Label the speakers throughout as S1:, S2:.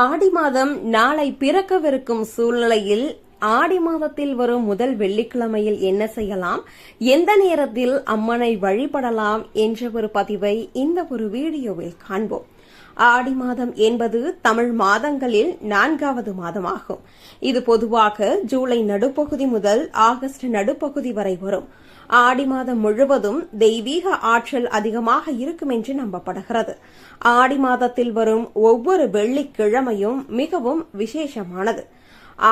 S1: ஆடி மாதம் நாளை பிறக்கவிருக்கும் சூழ்நிலையில் ஆடி மாதத்தில் வரும் முதல் வெள்ளிக்கிழமையில் என்ன செய்யலாம், எந்த நேரத்தில் அம்மனை வழிபடலாம் என்ற ஒரு பதிவை இந்த ஒரு வீடியோவில் காண்போம். ஆடி மாதம் என்பது தமிழ் மாதங்களில் 4வது மாதமாகும். இது பொதுவாக ஜூலை நடுப்பகுதி முதல் ஆகஸ்ட் நடுப்பகுதி வரை வரும். ஆடி மாதம் முழுவதும் தெய்வீக ஆற்றல் அதிகமாக இருக்கும் என்று நம்பப்படுகிறது. ஆடி மாதத்தில் வரும் ஒவ்வொரு வெள்ளிக்கிழமையும் மிகவும் விசேஷமானது.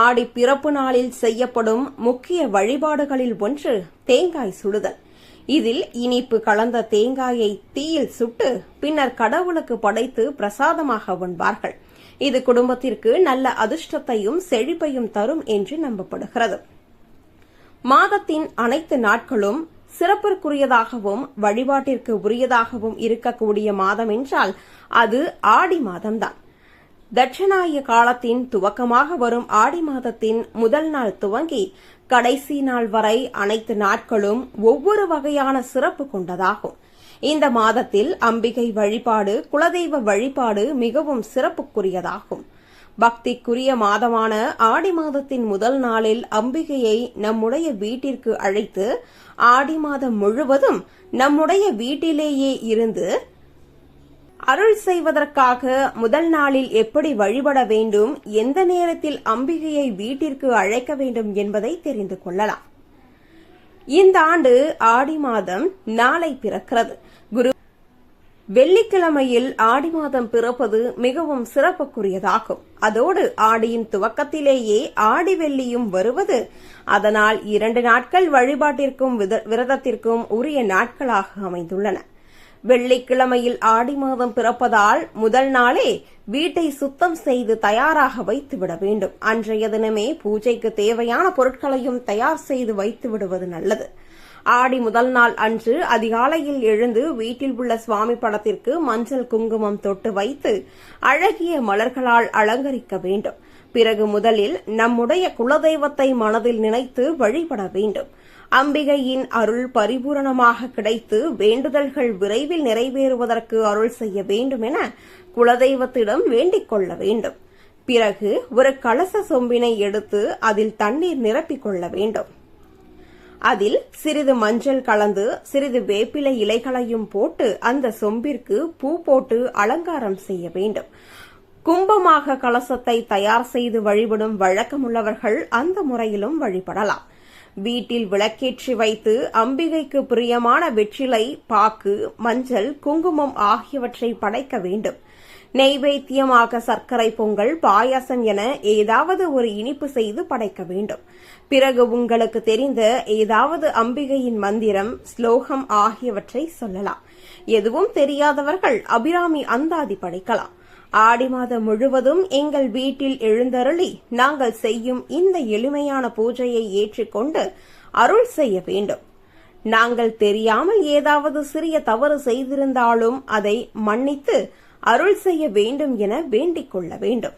S1: ஆடி பிறப்பு நாளில் செய்யப்படும் முக்கிய வழிபாடுகளில் ஒன்று தேங்காய் சுடுதல். இதில் இனிப்பு கலந்த தேங்காயை தீயில் சுட்டு பின்னர் கடவுளுக்கு படைத்து பிரசாதமாக உண்பார்கள். இது குடும்பத்திற்கு நல்ல அதிர்ஷ்டத்தையும் செழிப்பையும் தரும் என்று நம்பப்படுகிறது. மாதத்தின் அனைத்து நாட்களும் சிறப்பிற்குரியதாகவும் வழிபாட்டிற்கு உரியதாகவும் இருக்கக்கூடிய மாதம் என்றால் அது ஆடி மாதம்தான். தட்சநாய காலத்தின் துவக்கமாக வரும் ஆடி மாதத்தின் முதல் நாள் துவங்கி கடைசி நாள் வரை அனைத்து நாட்களும் ஒவ்வொரு வகையான சிறப்பு கொண்டதாகும். இந்த மாதத்தில் அம்பிகை வழிபாடு, குலதெய்வ வழிபாடு மிகவும் சிறப்புக்குரியதாகும். பக்திக்குரிய மாதமான ஆடி மாதத்தின் முதல் நாளில் அம்பிகையை நம்முடைய வீட்டிற்கு அழைத்து ஆடி மாதம் முழுவதும் நம்முடைய வீட்டிலேயே இருந்து அருள் செய்வதற்காக முதல் நாளில் எப்படி வழிபட வேண்டும், எந்த நேரத்தில் அம்பிகையை வீட்டிற்கு அழைக்க வேண்டும் என்பதை தெரிந்து கொள்ளலாம். இந்த ஆண்டு ஆடி மாதம் நாளை பிறக்கிறது. வெள்ளிக்கிழமையில் ஆடி மாதம் பிறப்பது மிகவும் சிறப்புக்குரியதாகும். அதோடு ஆடியின் துவக்கத்திலேயே ஆடி வெள்ளியும் வருவது அதனால் 2 நாட்கள் வழிபாட்டிற்கும் விரதத்திற்கும் உரிய நாட்களாக அமைந்துள்ளன. வெள்ளிக்கிழமையில் ஆடி மாதம் பிறப்பதால் முதல் நாளே வீட்டை சுத்தம் செய்து தயாராக வைத்துவிட வேண்டும். அன்றைய தினமே பூஜைக்கு தேவையான பொருட்களையும் தயார் செய்து வைத்து விடுவது நல்லது. ஆடி முதல் நாள் அன்று அதிகாலையில் எழுந்து வீட்டில் உள்ள சுவாமி படத்திற்கு மஞ்சள் குங்குமம் தொட்டு வைத்து அழகிய மலர்களால் அலங்கரிக்க வேண்டும். பிறகு முதலில் நம்முடைய குலதெய்வத்தை மனதில் நினைத்து வழிபட வேண்டும். அம்பிகையின் அருள் பரிபூரணமாக கிடைத்து வேண்டுதல்கள் விரைவில் நிறைவேறுவதற்கு அருள் செய்ய வேண்டும் என குலதெய்வத்திடம் வேண்டிக் கொள்ள வேண்டும். பிறகு ஒரு கலச சொம்பினை எடுத்து அதில் தண்ணீர் நிரப்பிக் கொள்ள வேண்டும். அதில் சிறிது மஞ்சள் கலந்து சிறிது வேப்பிலை இலைகளையும் போட்டு அந்த சொம்பிற்கு பூ போட்டு அலங்காரம் செய்ய வேண்டும். கும்பமாக கலசத்தை தயார் செய்து வழிபடும் வழக்கமுள்ளவர்கள் அந்த முறையிலும் வழிபடலாம். வீட்டில் விளக்கேற்றி வைத்து அம்பிகைக்கு பிரியமான வெற்றிலை, பாக்கு, மஞ்சள், குங்குமம் ஆகியவற்றை படைக்க வேண்டும். நெய்வேத்தியமாக சர்க்கரை பொங்கல், பாயாசம் என ஏதாவது ஒரு இனிப்பு செய்து படைக்க வேண்டும். பிறகு உங்களுக்கு தெரிந்த ஏதாவது அம்பிகையின் மந்திரம், ஸ்லோகம் ஆகியவற்றை சொல்லலாம். எதுவும் தெரியாதவர்கள் அபிராமி அந்தாதி படிக்கலாம். ஆடி மாதம் முழுவதும் எங்கள் வீட்டில் எழுந்தருளி நாங்கள் செய்யும் இந்த எளிமையான பூஜையை ஏற்றுக்கொண்டு அருள் செய்ய வேண்டும். நாங்கள் தெரியாமல் ஏதாவது சிறிய தவறு செய்திருந்தாலும் அதை மன்னித்து அருள் செய்ய வேண்டும் என வேண்டிக் கொள்ள வேண்டும்.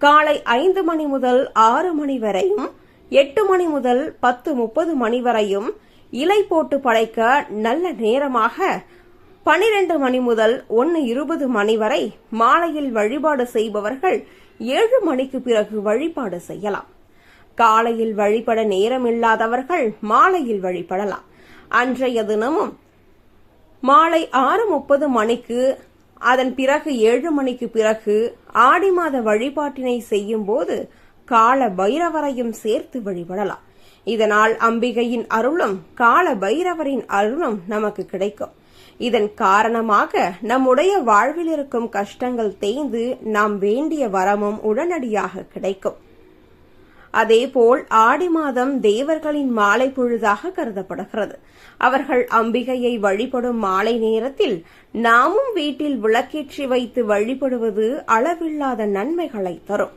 S1: காலை 5 மணி முதல் 6 மணி வரையும், 8 மணி முதல் 10:30 மணி வரையும் இலை போட்டு படைக்க நல்ல நேரமாக 12 மணி முதல் 1:20 மணி வரை மாலையில் வழிபாடு செய்பவர்கள் 7 மணிக்கு பிறகு வழிபாடு செய்யலாம். காலையில் வழிபட நேரமில்லாதவர்கள் மாலையில் வழிபடலாம். அன்றைய தினமும் மாலை 6:30 மணிக்கு, அதன் பிறகு 7 மணிக்கு பிறகு ஆடி மாத வழிபாட்டினை செய்யும் போது கால பைரவரையும் சேர்த்து வழிபடலாம். இதனால் அம்பிகையின் அருளும் கால பைரவரின் அருளும் நமக்கு கிடைக்கும். இதன் காரணமாக நம்முடைய வாழ்வில் இருக்கும் கஷ்டங்கள் தேய்ந்து நாம் வேண்டிய வரமும் உடனடியாக கிடைக்கும். அதேபோல் ஆடி மாதம் தேவர்களின் மாலை பொழுதாக கருதப்படுகிறது. அவர்கள் அம்பிகையை வழிபடும் மாலை நேரத்தில் நாமும் வீட்டில் விளக்கேற்றி வைத்து வழிபடுவது அளவில்லாத நன்மைகளை தரும்.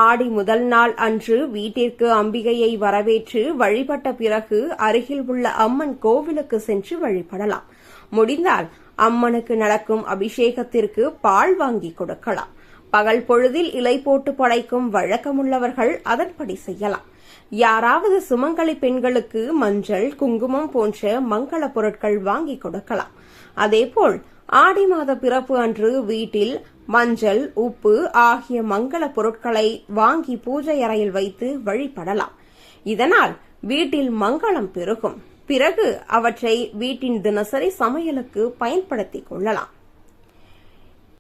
S1: ஆடி முதல் நாள் அன்று வீட்டிற்கு அம்பிகையை வரவேற்று வழிபட்ட பிறகு அருகில் உள்ள அம்மன் கோவிலுக்கு சென்று வழிபடலாம். முடிந்தால் அம்மனுக்கு நடக்கும் அபிஷேகத்திற்கு பால் வாங்கி கொடுக்கலாம். பகல் பொழுதில் இலை போட்டு படைக்கும் வழக்கமுள்ளவர்கள் அதன்படி செய்யலாம். யாராவது சுமங்கலி பெண்களுக்கு மஞ்சள், குங்குமம் போன்ற மங்கள பொருட்கள் வாங்கி கொடுக்கலாம். அதேபோல் ஆடி மாத பிறப்பு அன்று வீட்டில் மஞ்சள், உப்பு ஆகிய மங்கள பொருட்களை வாங்கி பூஜை அறையில் வைத்து வழிபடலாம். இதனால் வீட்டில் மங்களம் பெருகும். பிறகு அவற்றை வீட்டின் தினசரி சமையலுக்கு பயன்படுத்திக் கொள்ளலாம்.